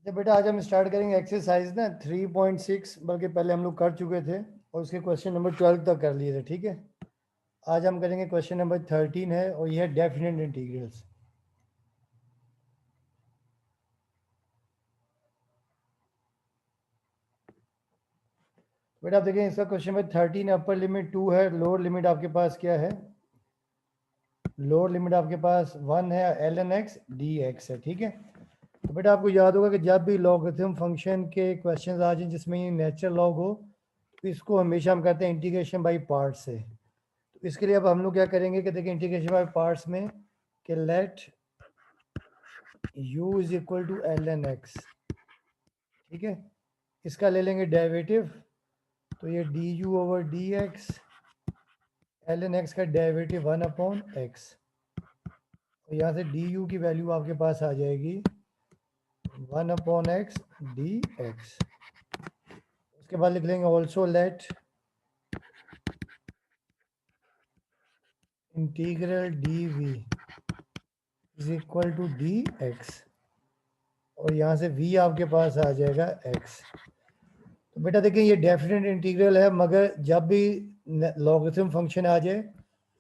अच्छा बेटा, आज हम स्टार्ट करेंगे एक्सरसाइज ना 3.6, बल्कि पहले हम लोग कर चुके थे और उसके क्वेश्चन नंबर 12 तक कर लिए थे। ठीक है, आज हम करेंगे क्वेश्चन नंबर 13 है और ये है डेफिनेट इंटीग्रल्स। बेटा आप देखें, इसका क्वेश्चन नंबर 13 अपर लिमिट 2 है, लोअर लिमिट आपके पास क्या है? लोअर लिमिट आपके पास 1 है, ln x dx है। ठीक है, तो बेटा आपको याद होगा कि जब भी लॉगरिथम फंक्शन के क्वेश्चंस आ जाएं जिसमें ये नेचुरल लॉग हो, तो इसको हमेशा हम कहते हैं इंटीग्रेशन बाई पार्ट से। तो इसके लिए अब हम लोग क्या करेंगे कि देखिए इंटीग्रेशन बाय पार्ट्स में कि let u is equal to ln x। ठीक है, इसका ले लेंगे डेरिवेटिव, तो ये du over dx, ln x का डेरिवेटिव 1 अपॉन x, और यहाँ से du की वैल्यू आपके पास आ जाएगी 1 अपॉन x dx। उसके बाद लिख लेंगे also let integral dv is equal to dx, और यहाँ से v आपके पास आ जाएगा x। तो बेटा देखिए ये डेफिनेट इंटीग्रल है, मगर जब भी लॉगरिथम फंक्शन आ जाए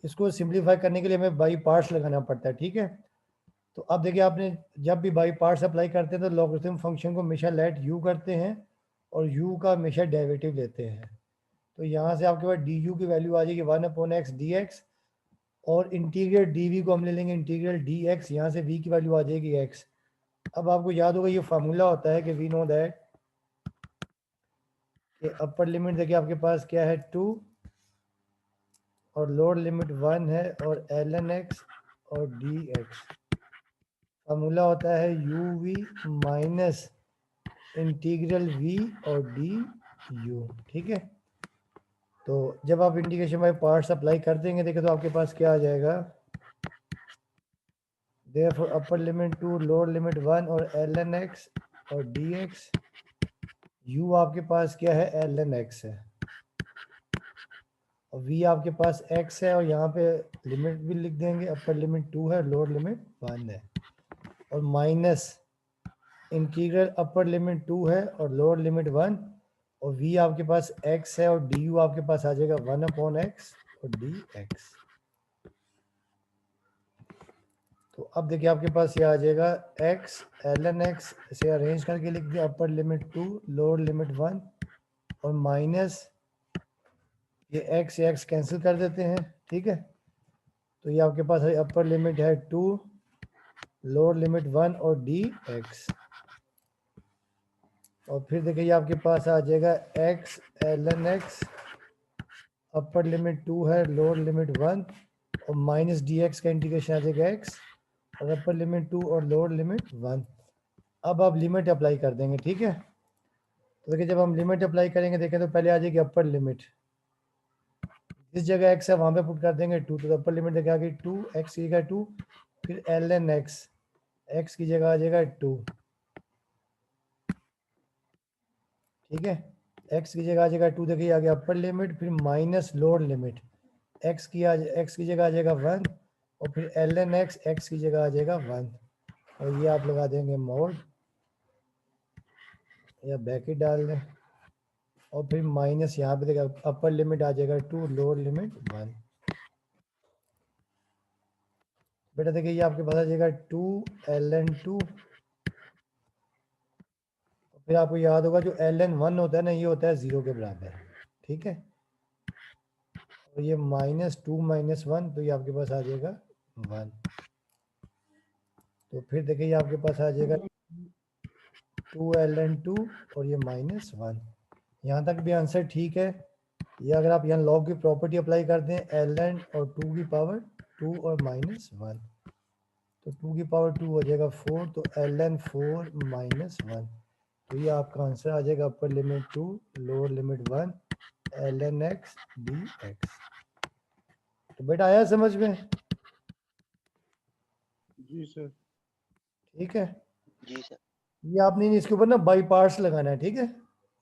इसको सिंप्लीफाई करने के लिए हमें बाई पार्ट्स लगाना पड़ता है। ठीक है, तो अब देखिए आपने जब भी बाई पार्ट्स अप्लाई करते हैं तो लॉगरिथम फंक्शन को हमेशा लेट यू करते हैं और यू का हमेशा डेरिवेटिव लेते हैं। तो यहाँ से आपके पास डी यू की वैल्यू आ जाएगी 1 अपॉन एक्स डी एक्स, और इंटीग्रल डी वी को हम ले लेंगे इंटीग्रल डी एक्स, यहाँ से वी की वैल्यू आ जाएगी एक्स। अब आपको याद होगा ये फार्मूला होता है कि वी नो दैट कि अपर लिमिट देखिए आपके पास क्या है 2 और लोअर लिमिट 1 है, और ln x और dx। फार्मूला होता है u v minus integral v और डी यू। ठीक है, तो जब आप इंटीग्रेशन बाय पार्ट्स अप्लाई कर देंगे देखिए तो आपके पास क्या आ जाएगा, therefore upper limit 2 lower limit 1 और ln x और dx। u आपके पास क्या है, ln x है, और v आपके पास x है, और यहाँ पे लिमिट भी लिख देंगे, अपर लिमिट 2 है, लोअर लिमिट 1 है, और माइनस इंटीग्रल अपर लिमिट 2 है और लोअर लिमिट 1, और v आपके पास x है, और du आपके पास आ जाएगा 1 अपॉन x और dx। तो अब देखिए आपके पास ये आ जाएगा x ln x, इसे अरेंज करके लिख दिया, अपर लिमिट 2 लोअर लिमिट 1, और माइनस ये x कैंसिल कर देते हैं। ठीक है, तो ये आपके पास है अपर लिमिट है 2 लोअर लिमिट 1 और dx, और फिर देखिए आपके पास आ जाएगा x ln x, upper limit 2 है, लोअर लिमिट 1, और माइनस dx का इंटीग्रेशन आ जाएगा x, और अपर लिमिट 2 और लोअर लिमिट 1। अब आप लिमिट अप्लाई कर देंगे। ठीक है, तो देखिए जब हम लिमिट अप्लाई करेंगे देखें तो पहले आ जाएगी अपर लिमिट, जिस जगह x है वहाँ पे पुट कर देंगे 2, तो अपर लिमिट देखिए आ गई 2, x की जगह 2, फिर ln x, x की जगह आ जाएगा 2। ठीक है, x की जगह आ जाएगा 2, देखिए आ गया अपर लिमिट, फिर माइनस लोअर लिमिट, x की जगह आ जाएगा 1, और फिर ln x, x की जगह आ जाएगा 1, और ये आप लगा देंगे मोड या ब्रैकेट डाल दें, और फिर माइनस यहाँ पे देखिए अपर लिमिट आ जाएगा 2, लोअर लिमिट 1। बेटा देखिए ये आपके पास आ जाएगा 2 ln 2, फिर आपको याद होगा जो ln 1 होता है ना, ये होता है 0 के बराबर। ठीक है, और ये -2 - 1, तो ये आपके पास आ जाएगा 1। तो फिर देखिए ये आपके पास आ जाएगा 2 ln 2 और ये -1। यहाँ तक भी आंसर ठीक है। ये अगर आप यहाँ लॉग की प्रॉपर्टी अप्लाई कर दें, ln और 2 की पावर 2 और -1, तो 2 की पावर 2 हो जाएगा 4, तो ln 4 - 1, तो ये आपका आंसर आ जाएगा upper limit 2 lower limit 1 ln x dx। तो बेटा आया समझ में? जी सर। ठीक है, जी सर। ये आपने इसके ऊपर ना बाई पार्ट्स लगाना है। ठीक है,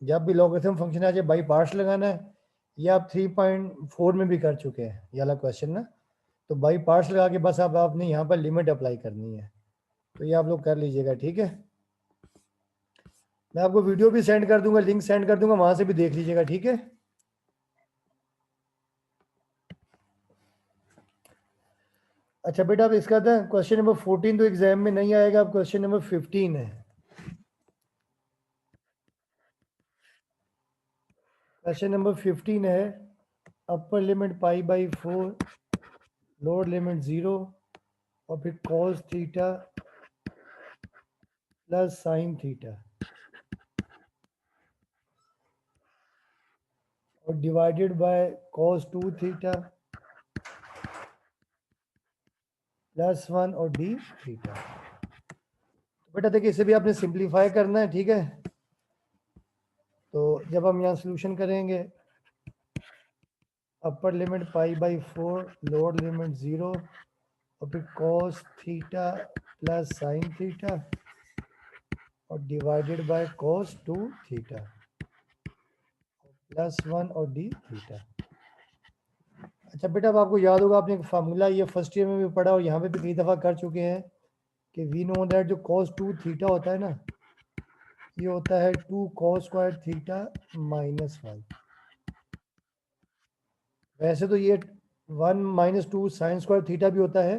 जब भी लॉगरिथम फंक्शन आ जाए बाई पार्ट्स लगाना है। ये आप 3.4 में भी कर चुके हैं ये वाला क्वेश्चन ना, तो बाई पार्ट्स लगा के बस अब आपने यहाँ पर लिमिट अप्लाई करनी है, तो ये आप लोग कर लीजिएगा। ठीक है, मैं आपको वीडियो भी सेंड कर दूंगा, लिंक सेंड कर दूंगा, वहां से भी देख लीजिएगा, ठीक है। अच्छा बेटा, अब इसका था क्वेश्चन नंबर 14 तो एग्जाम में नहीं आएगा, अब क्वेश्चन नंबर 15 है। क्वेश्चन नंबर 15 है, upper limit pi by 4, lower limit 0 और फिर cos theta plus sine theta और divided by cos 2 theta plus 1 और डी थीटा। बेटा देखिए, इसे भी आपने सिंप्लीफाई करना है, ठीक है। तो जब हम यहाँ सोल्यूशन करेंगे, upper limit pi by 4, lower limit 0 और फिर cos theta plus sine theta और divided by cos 2 theta plus 1 और डी थीटा। अच्छा बेटा, अब आपको याद होगा, आपने एक फार्मूला ये फर्स्ट ईयर में भी पढ़ा और यहाँ पे भी कई दफ़ा कर चुके हैं कि वी नो दैट जो कॉस 2 थीटा होता है ना, ये होता है 2 कॉस स्क्वायर थीटा माइनस 1। वैसे तो ये 1 माइनस 2 साइन स्क्वायर थीटा भी होता है,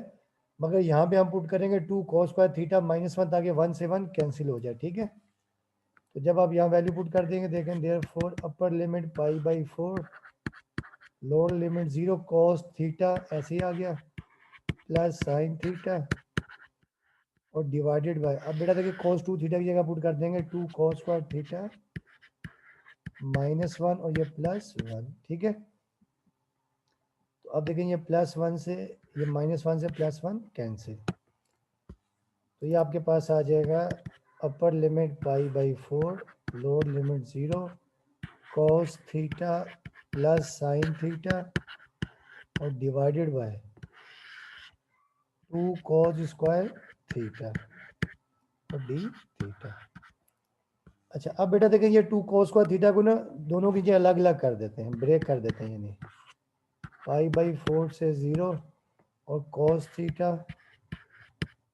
मगर यहाँ पे हम पुट करेंगे 2 कॉस स्क्वायर थीटा माइनस 1 ताकि 1 से 1 कैंसिल हो जाए, ठीक है। तो जब आप यहाँ वैल्यू पुट कर देंगे, देखें therefore upper limit pi by 4, lower limit 0 cos theta ऐसे ही आ गया प्लस साइन थीटा और डिवाइडेड बाय, अब बेटा देखिए कॉस 2 थीटा की जगह पुट कर देंगे 2 कॉस स्क्वायर थीटा माइनस 1 और ये प्लस 1, ठीक है। तो अब देखें ये प्लस 1 से ये माइनस 1 से प्लस 1 कैंसिल, तो ये आपके पास आ जाएगा upper limit pi by 4, lower limit 0 cos theta plus sine theta और divided by 2 cos square theta और डी थीटा। अच्छा अब बेटा देखें, ये 2 कॉस स्क्वायर थीटा को ना दोनों की जगह अलग अलग कर देते हैं, ब्रेक कर देते हैं, यानी पाई बाई 4 से 0 और cos theta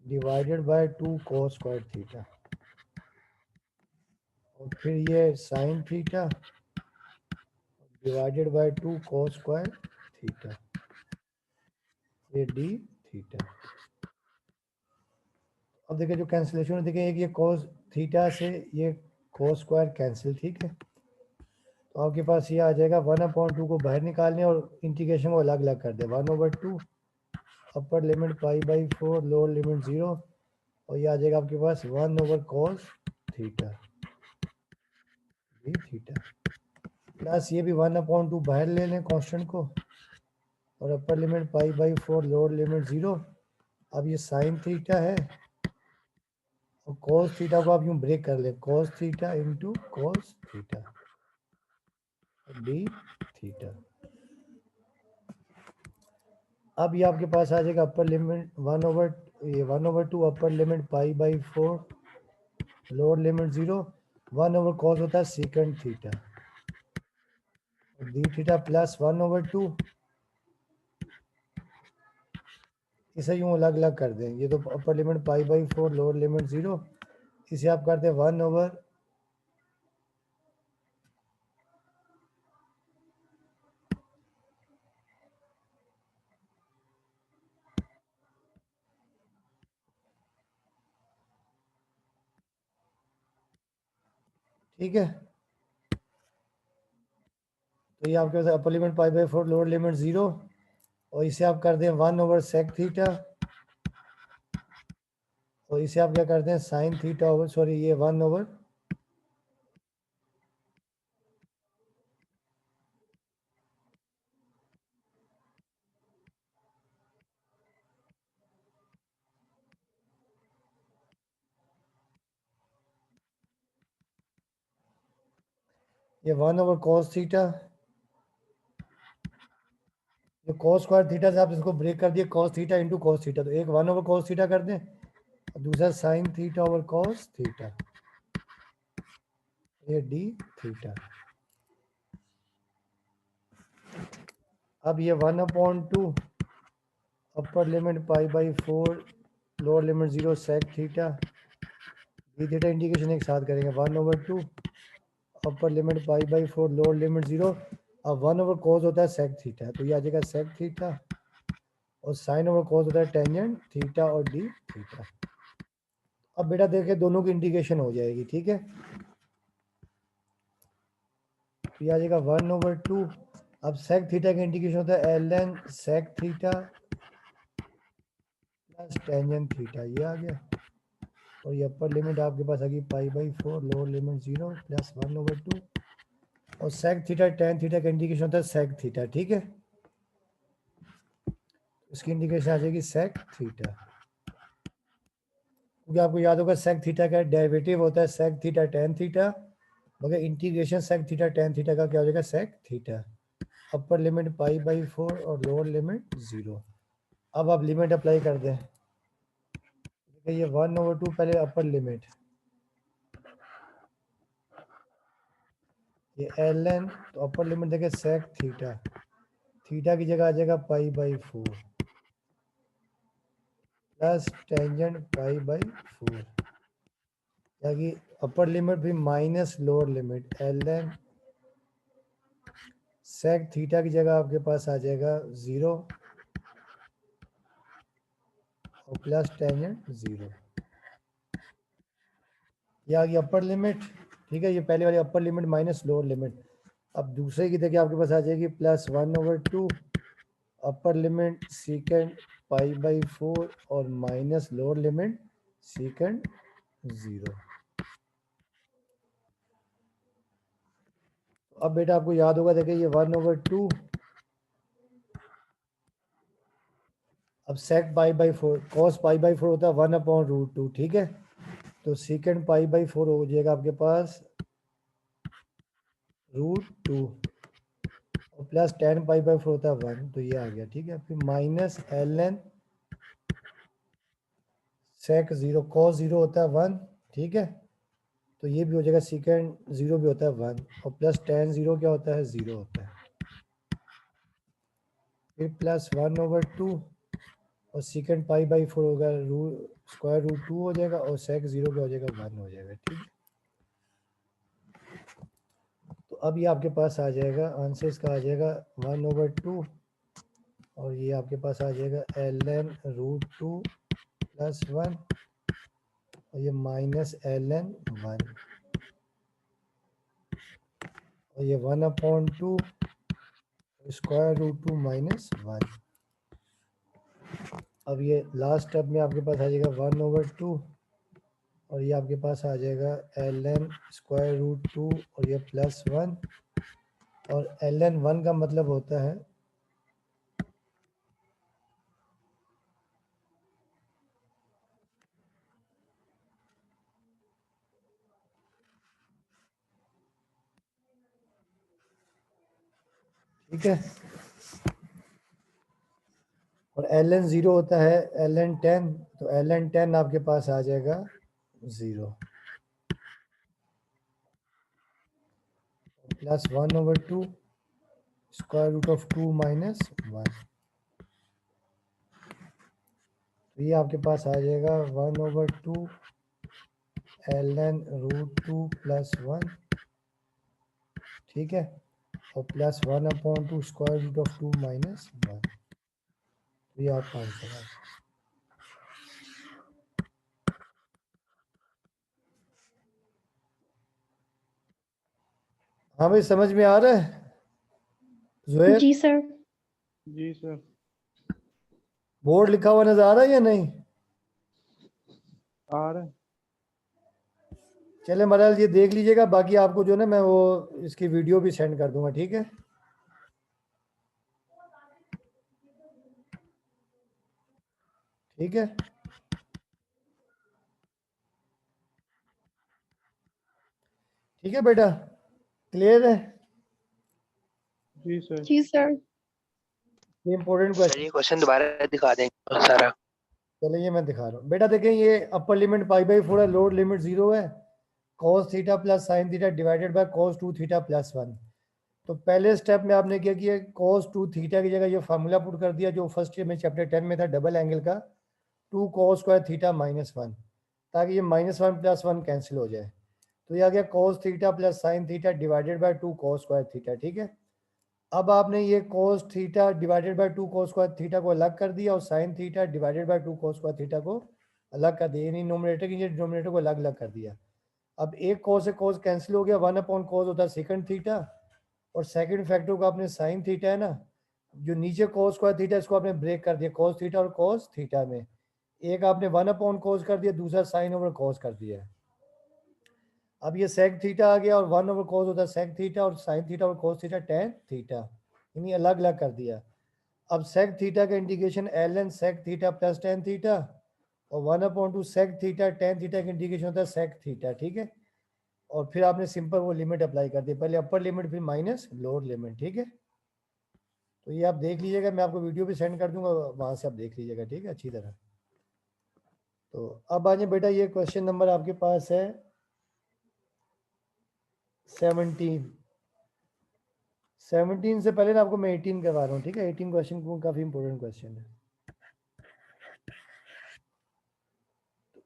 divided by 2 cos square theta और फिर ये sine theta divided by 2 cos square theta, ये डी थीटा। अब देखिए जो कैंसिलेशन है, देखिए एक ये कॉस थीटा से ये कॉस स्क्वायर कैंसिल, ठीक है। तो आपके पास ये आ जाएगा 1/2 को बाहर निकालने और इंटीग्रेशन को अलग अलग कर दे, 1/2 अपर limit pi by 4, lower limit 0 और ये आ जाएगा आपके पास 1/cos theta D theta plus ये भी 1/2 बाहर ले लें कांस्टेंट को और अपर limit pi by 4, lower limit 0। अब ये साइन थीटा है और cos थीटा को आप यूं ब्रेक कर लें, cos theta into cos theta D theta. अब ये आपके पास आ जाएगा upper limit 1/2 upper limit pi by 4, lower limit 0 1/cos होता है second theta D theta plus 1/2, इसे यूं अलग अलग कर दें, ये तो अपर limit pi by 4, lower limit 0, इसे आप करते हैं 1/, ठीक है। तो ये आपके पास upper limit pi by 4, lower limit 0 और इसे आप कर दें 1/sec थीटा और इसे आप क्या करते हैं साइन थीटा ओवर, सॉरी ये 1/, ये 1/cos थीटा, जो cos स्क्वायर थीटा से आप इसको ब्रेक कर दिए cos theta into cos theta, तो एक 1/cos थीटा कर दें और दूसरा sine theta over cos theta, ये डी थीटा। अब ये 1/2 अपर limit pi by 4, lower limit 0 sec theta D theta integration एक साथ करेंगे 1/2 अपर लिमिट π/4 लोअर लिमिट 0। अब 1/cos होता है सेक थीटा, तो ये आ जाएगा सेक थीटा, और sin/cos होता है टेंजेंट थीटा और डी थीटा। अब बेटा देखे दोनों की इंटीग्रेशन हो जाएगी, ठीक है। तो ये आ जाएगा 1/2। अब सेक थीटा का इंटीग्रेशन होता है ln sec theta plus tangent theta, ये आ गया। और ये अपर लिमिट आपके पास आ गई π/4 लोअर लिमिट 0 प्लस 1/2, और सेक थीटा टेन थीटा का इंटीग्रेशन होता है सेक थीटा, ठीक है। इसकी इंटीग्रेशन आ जाएगी सेक थीटा, क्योंकि आपको याद होगा सेक थीटा का डेरिवेटिव होता है सेक थीटा टेन थीटा, मगर integration sec theta tan theta का क्या हो जाएगा सेक थीटा। अपर लिमिट π/4 और लोअर लिमिट 0। अब आप लिमिट अप्लाई कर दें, ये 1/2 पहले अपर लिमिट, ये ln, तो अपर लिमिट देखे सेक थीटा, थीटा की जगह आ जाएगा π/4 प्लस टेंजेंट π/4, यानी अपर लिमिट भी minus lower limit ln sec theta की जगह आपके पास आ जाएगा 0 और प्लस टेंजेंट 0, ये आ गई अपर लिमिट, ठीक है। ये पहले वाली upper limit minus lower limit. अब दूसरे की देखिए आपके पास आ जाएगी प्लस 1/2 अपर लिमिट सीकेंड π/4 और माइनस लोअर लिमिट सीकेंड 0। अब बेटा आपको याद होगा देखिए ये 1/2, अब सेक π/4 कॉस π/4 होता है 1/√2, ठीक है। तो सीकेंड π/4 हो जाएगा आपके पास √2 और प्लस टेन π/4 होता है 1, तो ये आ गया, ठीक है। फिर माइनस ln सेक 0 कॉस 0 होता है 1, ठीक है। तो ये भी हो जाएगा सीकेंड 0 भी होता है 1 और प्लस टेन 0 क्या होता है 0 होता है। फिर प्लस 1/2 और सीकेंड π/4 होगा √2 हो जाएगा और सेक 0 क्या हो जाएगा 1 हो जाएगा, ठीक है। तो अब ये आपके पास आ जाएगा आंसर, इसका आ जाएगा 1/2 और ये आपके पास आ जाएगा ln √2 प्लस 1 और ये माइनस ln 1 और ये 1/2 √2 माइनस 1। अब ये लास्ट स्टेप में आपके पास आ जाएगा 1/2 और ये आपके पास आ जाएगा ln √2 और ये प्लस 1 और ln 1 का मतलब होता है ठीक है, और ln 0 होता है ln 10, तो ln 10 आपके पास आ जाएगा 0 प्लस 1/2 √2 माइनस 1, तो ये आपके पास आ जाएगा 1/2 ln √2 प्लस 1, ठीक है, और प्लस 1/2 √2 माइनस 1, तो ये आपका आंसर है। हाँ भाई समझ में आ रहा है जोएब? जी सर। जी सर। बोर्ड लिखा हुआ नजर आ रहा है या नहीं? आ रहा है। चले महाराज ये देख लीजिएगा, बाकी आपको जो ना मैं वो इसकी वीडियो भी सेंड कर दूंगा, ठीक है। ठीक है, ठीक है बेटा, क्लियर है? जी सर। जी सर। ये इंपॉर्टेंट सर ये क्वेश्चन दोबारा दिखा देंगे सारा। चलिए ये मैं दिखा रहा हूँ बेटा, देखें ये अपर लिमिट π/4 है, लोअर लिमिट 0 है, cos theta plus sin theta divided by cos 2 theta plus 1। तो पहले स्टेप में आपने क्या किया, cos 2 थीटा की जगह ये फार्मूला पुट कर दिया जो फर्स्ट ईयर में चैप्टर 10 में था, डबल एंगल का 2 cos स्क्वायर थीटा माइनस 1। ताकि ये -1 + 1 कैंसिल हो जाए। तो ये आ गया cos theta plus sine theta divided by 2 cos square theta, ठीक है। अब आपने ये cos theta divided by 2 cos square theta को अलग कर दिया और sine theta divided by 2 cos square theta को अलग कर दिया, यानी नोमिनेटर की डिनोमिनेटर को अलग अलग कर दिया। अब एक cos से cos कैंसिल हो गया, 1/cos होता है सेकंड थीटा, और सेकंड फैक्टर को आपने साइन थीटा है ना, जो नीचे cos स्क्वायर थीटा इसको आपने ब्रेक कर दिया cos थीटा और cos थीटा में, एक आपने 1/cos कर दिया, दूसरा साइन ओवर cos कर दिया। अब ये sec थीटा आ गया और 1/cos होता है sec थीटा, और साइन थीटा और cos थीटा tan थीटा, यानी अलग अलग कर दिया। अब sec थीटा का integration ln sec theta plus tan theta, और 1/2 sec थीटा tan थीटा का इंटीग्रेशन होता है sec थीटा, ठीक है। और फिर आपने सिंपल वो लिमिट अप्लाई कर दी, पहले अपर लिमिट फिर माइनस लोअर लिमिट, ठीक है। तो ये आप देख लीजिएगा, मैं आपको वीडियो भी सेंड कर दूंगा, वहाँ से आप देख लीजिएगा, ठीक है, अच्छी तरह। तो अब आ जाए बेटा, ये क्वेश्चन नंबर आपके पास है 17 से पहले ना आपको मैं 18 करवा रहा हूँ, ठीक है। 18 क्वेश्चन को काफ़ी इंपॉर्टेंट क्वेश्चन है।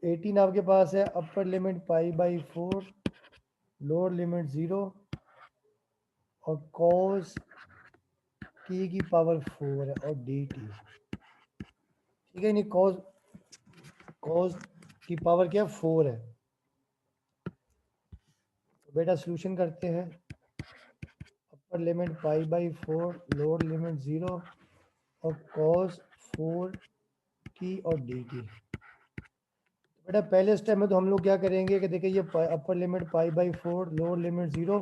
18 आपके पास है अपर लिमिट π/4, लोअर लिमिट 0 और cos t की पावर 4 है और dt, ठीक है। नहीं, cos की पावर क्या 4 है। तो बेटा सोल्यूशन करते हैं, अपर लिमिट π/4, लोअर लिमिट 0 और cos 4t और dt। बेटा पहले स्टेप में तो हम लोग क्या करेंगे कि देखिए ये upper limit π/4, lower limit 0,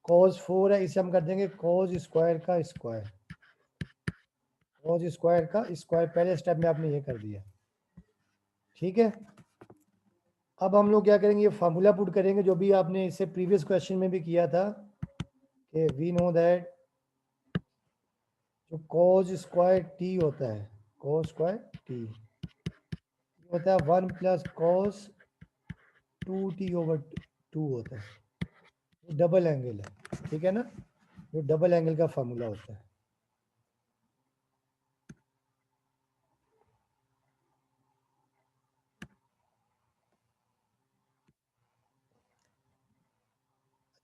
cos 4 है, इसे हम कर देंगे cos स्क्वायर का स्क्वायर, cos स्क्वायर का स्क्वायर, पहले स्टेप में आपने ये कर दिया, ठीक है। अब हम लोग क्या करेंगे, ये फार्मूला पुट करेंगे जो भी आपने इससे प्रीवियस क्वेश्चन में भी किया था कि वी नो दैट जो cos स्क्वायर t होता है, cos स्क्वायर t होता है 1 + cos 2t/2 होता है, डबल एंगल है, ठीक है ना, जो डबल एंगल का फार्मूला होता है।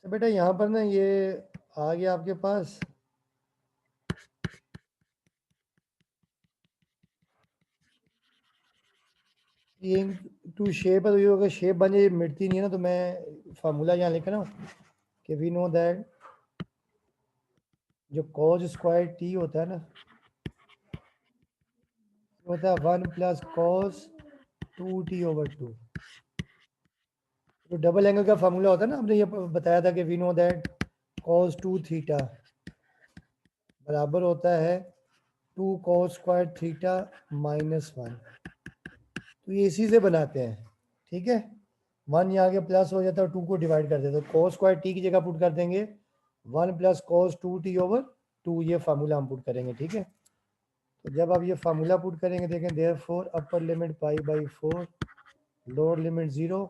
अच्छा बेटा यहाँ पर ना ये आ गया आपके पास, ये टू शेप है, तो ये अगर शेप बन जाए मिटती नहीं है ना, तो मैं फार्मूला यहाँ लिख रहा हूँ कि वी नो दैट जो cos स्क्वायर t होता है ना, होता है 1 + cos 2t/2, जो डबल एंगल का फार्मूला होता है ना, हमने ये बताया था कि we know that cos 2 theta बराबर होता है 2 cos स्क्वायर थीटा -1। तो ये इसी से बनाते हैं, ठीक है। 1 यहाँ के प्लस हो जाता है, 2 को डिवाइड कर देते हैं, तो cos स्क्वायर t की जगह पुट कर देंगे 1 + cos 2t/2, ये फार्मूला हम पुट करेंगे, ठीक है। तो जब आप ये फार्मूला पुट करेंगे, देखें therefore upper limit π/4, lower limit 0,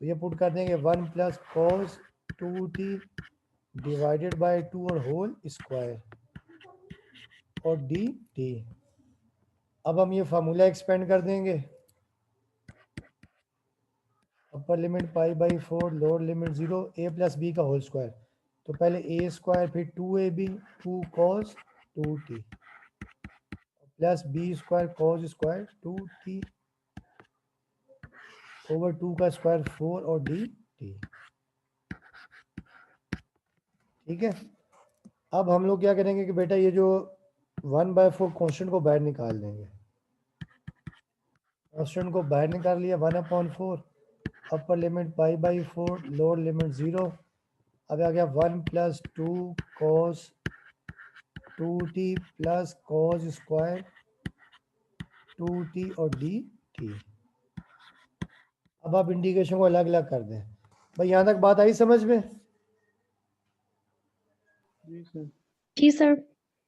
तो ये पुट कर देंगे 1 + cos 2t डिवाइडेड बाय 2 और होल स्क्वायर और dt। अब हम ये फार्मूला एक्सपेंड कर देंगे, upper limit π/4, lower limit 0, a + b का होल स्क्वायर, तो पहले a स्क्वायर फिर 2ab 2 cos 2t plus b square cos square 2t over 2 का स्क्वायर 4 और dt, ठीक है। अब हम लोग क्या करेंगे कि बेटा ये जो 1/4 कॉन्स्टेंट को बाहर निकाल देंगे, कॉन्स्टेंट को बाहर निकाल लिया 1/4, अपर लिमिट π/4, लोअर लिमिट 0, अब आ गया 1 + 2 cos 2t plus cos square 2t और dt। अब आप इंटीग्रेशन को अलग अलग कर दें। भाई यहाँ तक बात आई समझ में? जी सर। जी सर।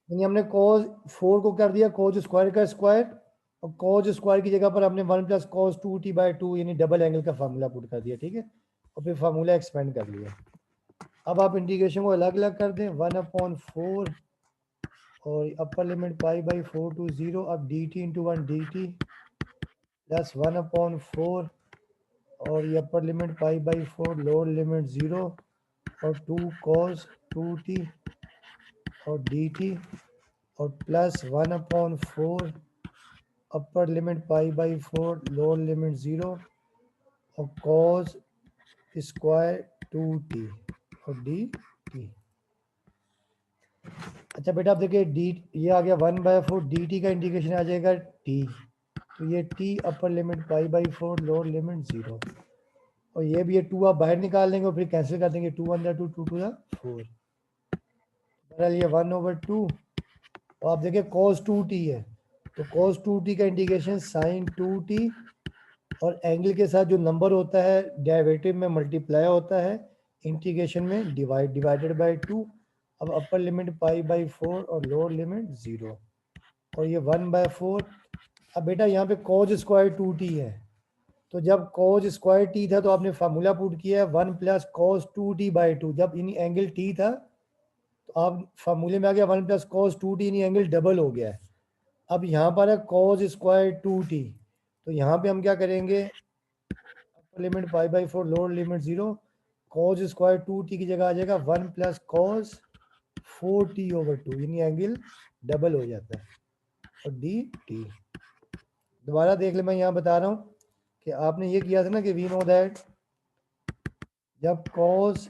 यानी हमने cos 4 को कर दिया cos स्क्वायर का स्क्वायर, और cos स्क्वायर की जगह पर हमने 1 + cos 2t/2 यानी डबल एंगल का फार्मूला पुट कर दिया, ठीक है, और फिर फार्मूला एक्सपेंड कर लिया। अब आप इंटीग्रेशन को अलग अलग कर दें, 1/4 और अपर लिमिट π/4 to 0, अब dt × 1 dt प्लस 1/4 और ये upper limit pi by 4, lower limit 0 और 2 cos 2t और dt और plus 1/4 upper limit pi by 4, lower limit 0 और cos स्क्वायर 2t और dt। अच्छा बेटा आप देखिए डी ये आ गया 1/4, dt का इंटीग्रेशन आ जाएगा t, तो ये t upper limit pi by 4, lower limit 0 और ये भी ये 2 आप बाहर निकाल लेंगे और फिर कैंसिल कर देंगे, 2 1 2 2 2 4, बहरहाल ये 1/2 और आप देखिए cos 2t है, तो cos 2t का इंटीग्रेशन sin 2t और एंगल के साथ जो नंबर होता है डेरिवेटिव में मल्टीप्लाई होता है, इंटीग्रेशन में डिवाइडेड बाय 2। अब अपर लिमिट पाई बाई 4 और लोअर लिमिट 0 और ये 1/4। अब बेटा यहाँ पे cos स्क्वायर 2t है, तो जब cos स्क्वायर t था तो आपने फार्मूला पुट किया है 1 प्लस cos 2t/2, जब इन एंगल t था तो आप फार्मूले में आ गया 1 प्लस cos 2t, इन एंगल डबल हो गया है। अब यहाँ पर है cos स्क्वायर 2t, तो यहाँ पे हम क्या करेंगे, upper limit pi by 4, lower limit 0, cos square 2t की जगह आ जाएगा 1 प्लस cos 4t/2, यानी एंगल डबल हो जाता है और dt। दोबारा देख ले, मैं यहाँ बता रहा हूँ कि आपने ये किया था ना कि वी नो दैट जब cos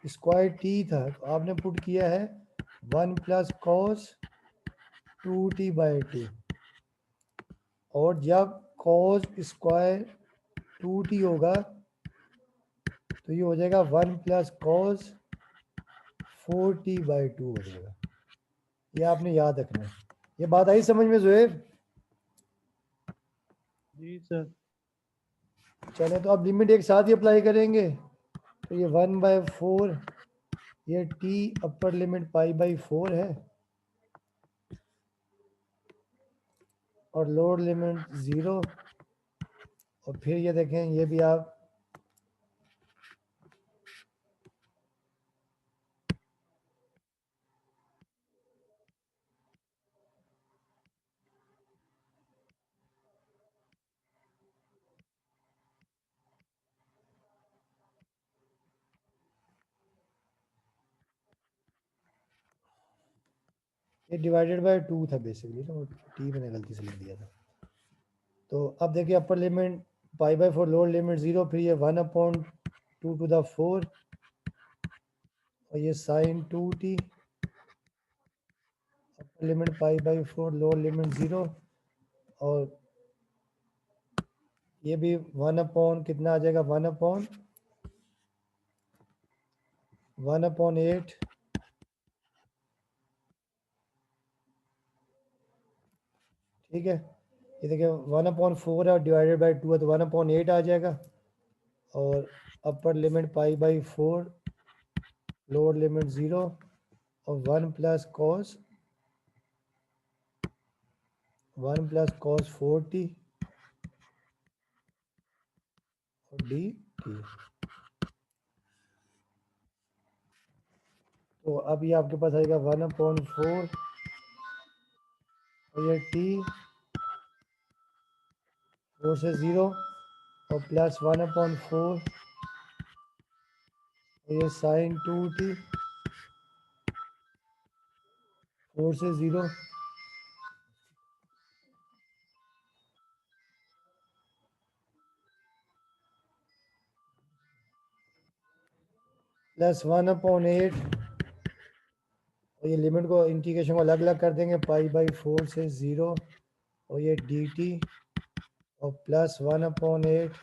स्क्वायर t था तो आपने पुट किया है 1 प्लस cos 2t/2 और जब cos स्क्वायर 2t होगा तो ये हो जाएगा 1 प्लस cos 4t/2 हो जाएगा। ये आपने याद रखना है। ये बात आई समझ में ज़ुहैब? जी सर। चले तो अब लिमिट एक साथ ही अप्लाई करेंगे, तो ये 1/4, ये t upper limit pi by 4 है और लोअर लिमिट 0 और फिर ये देखें ये भी आप ये डिवाइडेड बाय 2 था बेसिकली ना, टी मैंने गलती से लिख दिया था। तो अब देखिए upper limit pi by 4, lower limit 0, फिर ये 1/2 और ये sine 2t, upper limit pi by 4, lower limit 0 और ये भी 1/कितना आ जाएगा, 1/8। ठीक है, ये देखिए 1/4 है और डिवाइडेड बाई 2 है तो 1/8 आ जाएगा और अपर limit pi by 4, lower limit 0 और 1 प्लस cos 4t और dt। तो अब ये आपके पास आएगा 1/4 और ये t 4 से 0 और प्लस 1/4 और ये साइन 2t 4 से 0 प्लस 1/8 और ये लिमिट को इंटीग्रेशन को अलग अलग कर देंगे, पाई बाई 4 से 0 और ये dt और plus 1/8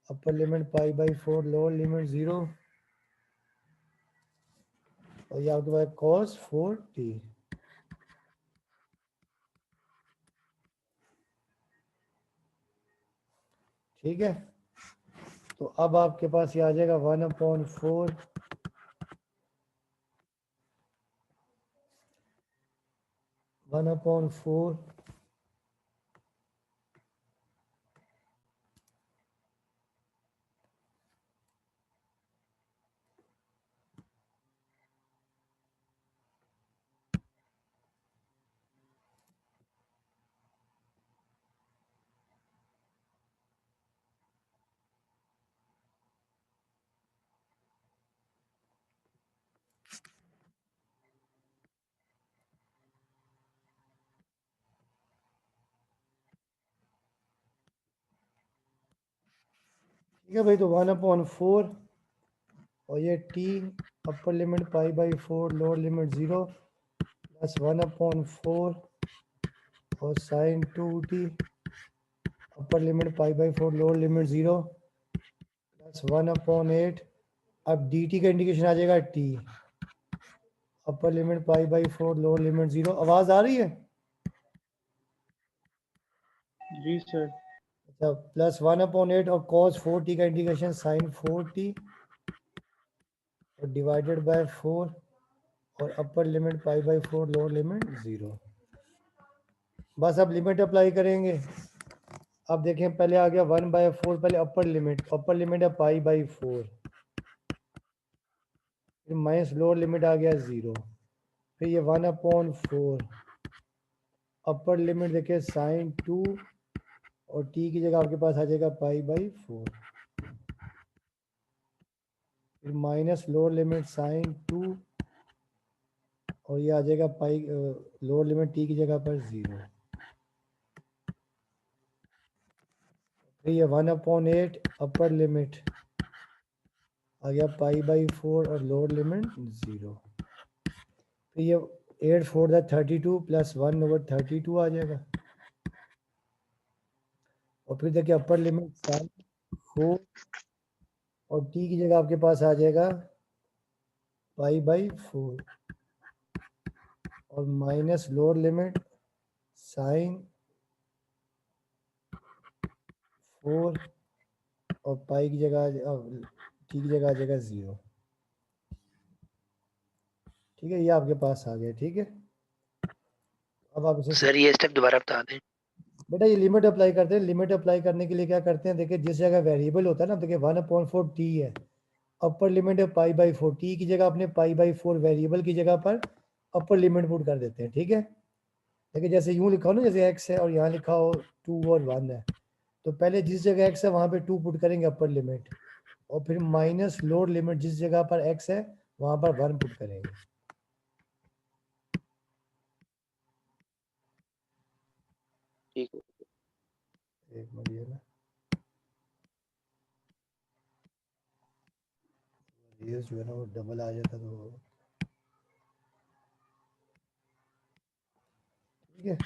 upper limit pi by 4, lower limit 0 और ये आपके पास cos 4t। ठीक है, तो अब आपके पास ये आ जाएगा 1/4 1/4 ठीक है भाई, तो 1/4 और ये t upper limit π/4 lower limit 0 plus 1/4 और sine 2t upper limit π/4 lower limit 0 plus 1/8। अब dt का इंडिकेशन आ जाएगा t upper limit π/4 lower limit 0। आवाज आ रही है? जी सर। अच्छा, प्लस 1/8 और cos 4t का इंडिकेशन साइन 4t और डिवाइडेड बाय 4 और अपर लिमिट π/4 लोअर लिमिट 0। बस अब लिमिट अप्लाई करेंगे। अब देखें, पहले आ गया 1/4, पहले अपर लिमिट है π/4, फिर माइनस लोअर लिमिट आ गया 0, फिर ये 1/4 अपर लिमिट देखिए साइन 2 और t की जगह आपके पास आ जाएगा π/4, फिर माइनस लोअर लिमिट साइन 2 और ये आ जाएगा लोअर लिमिट t की जगह पर 0, फिर ये 1/8 अपर लिमिट आ गया π/4 और लोअर लिमिट 0, फिर ये 8 4 32 प्लस 1/32 आ जाएगा, और फिर देखिए अपर लिमिट साइन 4 और t की जगह आपके पास आ जाएगा π/4 और माइनस लोअर लिमिट साइन 4 और पाई की जगह t की जगह आ जाएगा 0। ठीक है, ये आपके पास आ गया। ठीक है, अब आप इसे सर ये स्टेप दोबारा बता दें। बेटा ये लिमिट अप्लाई करते हैं। लिमिट अप्लाई करने के लिए क्या करते हैं, देखिए जिस जगह वेरिएबल होता है ना, देखिए 1/4 t है, अपर लिमिट है π/4, t की जगह अपने π/4 वेरिएबल की जगह पर अपर लिमिट पुट कर देते हैं। ठीक है, देखिए जैसे यूं लिखा हो ना, जैसे x है और यहाँ लिखा हो 2 और 1 है, तो पहले जिस जगह x है वहाँ पे 2 पुट करेंगे अपर लिमिट, और फिर माइनस लोअर लिमिट जिस जगह पर x है वहाँ पर 1 पुट करेंगे। ठीक है। एक मिनट, ये ना ये जो है ना वो डबल आ जाता तो ठीक है।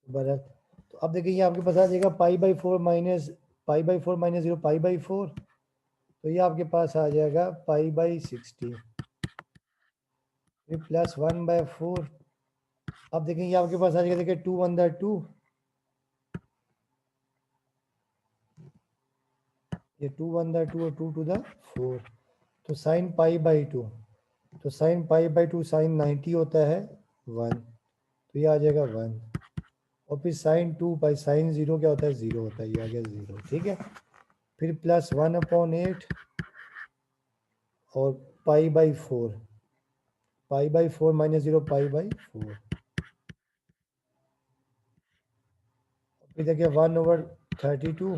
बरत, तो अब देखिए ये आपके पास आ जाएगा π/4 माइनस π/4 माइनस 0 π/4, तो ये आपके पास आ जाएगा π/60 फिर प्लस 1/4। अब देखें ये आपके पास आ जाएगा, देखिए 2 1 2, ये 2 1 2 और 2 2 4, तो साइन π/2, तो साइन π/2 साइन 90 होता है 1, तो ये आ जाएगा 1, और फिर साइन 2 पाई साइन 0 क्या होता है 0 होता है, ये आ गया 0। ठीक है, फिर प्लस 1/8 और π/4, π/4 माइनस 0 π/4, फिर देखिए 1/32,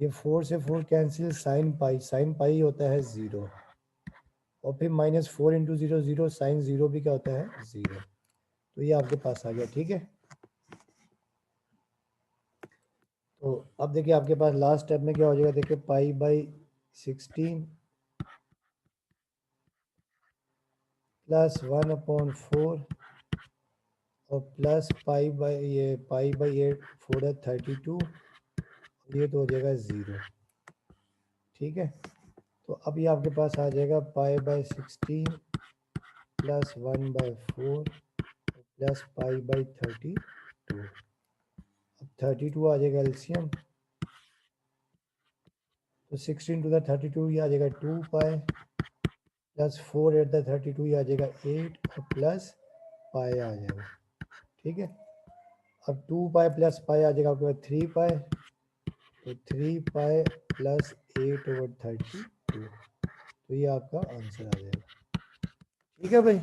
ये 4 से 4 कैंसिल, साइन पाई होता है 0, और फिर माइनस 4 इंटू 0 0, साइन 0 भी क्या होता है 0, तो ये आपके पास आ गया। ठीक है, तो अब देखिए आपके पास लास्ट स्टेप में क्या हो जाएगा, देखिए π/16 प्लस 1/4 और प्लस π/8 4 32, ये तो हो जाएगा 0। ठीक है, तो अब ये आपके पास आ जाएगा π/16 प्लस 1/4 प्लस π/32। अब 32 आ जाएगा एलसीएम, तो 16 टू द 32 ये आ जाएगा 2 पाई प्लस 4 8 द 32 ये आ जाएगा 8 और प्लस पाई आ जाएगा। ठीक है, अब 2 पाई प्लस पाई आ जाएगा आपके पास 3 पाई, तो 3 पाई प्लस 8/32, तो ये आपका आंसर आ जाएगा। ठीक है भाई,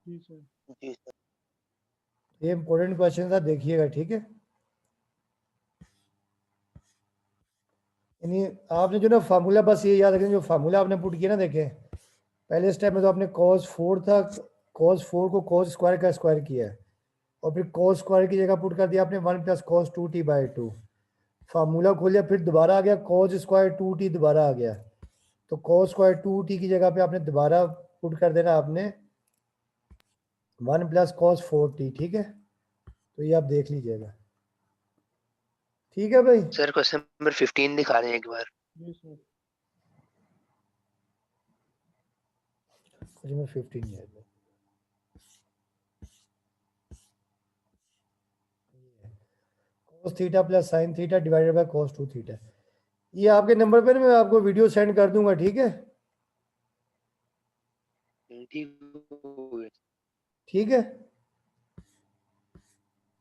जी सर। जी सर। ये इंपॉर्टेंट क्वेश्चन था, देखिएगा। ठीक है, यानी आपने जो ना फार्मूला, बस ये याद रखें, जो फार्मूला आपने पुट किया ना, देखें पहले स्टेप में तो आपने cos 4 था, cos 4 को cos स्क्वायर का स्क्वायर किया है, और फिर cos स्क्वायर की जगह पुट कर दिया आपने 1 + cos 2t/2। फार्मूला खोलिया, फिर दोबारा आ गया cos स्क्वायर 2t, दोबारा आ गया, तो cos स्क्वायर 2t की जगह पे आपने दोबारा पुट कर देना आपने 1 + cos 4t। ठीक है, तो ये आप देख लीजिएगा। ठीक है भाई, सर क्वेश्चन नंबर 15 दिखा दें एक बार। जी सर। क्वेश्चन नंबर 15 है। cos theta plus sin theta divided by cos 2 theta. ये आपके नंबर पे ना मैं आपको वीडियो सेंड कर दूंगा। ठीक है, ठीक हो गया। ठीक है,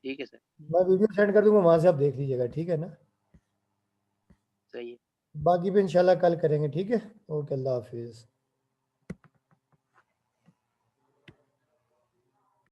ठीक है सर, मैं वीडियो सेंड कर दूंगा, वहां से आप देख लीजिएगा। ठीक है ना, सही है। बाकी भी इंशाल्लाह कल करेंगे। ठीक है, ओके, अल्लाह हाफिज़।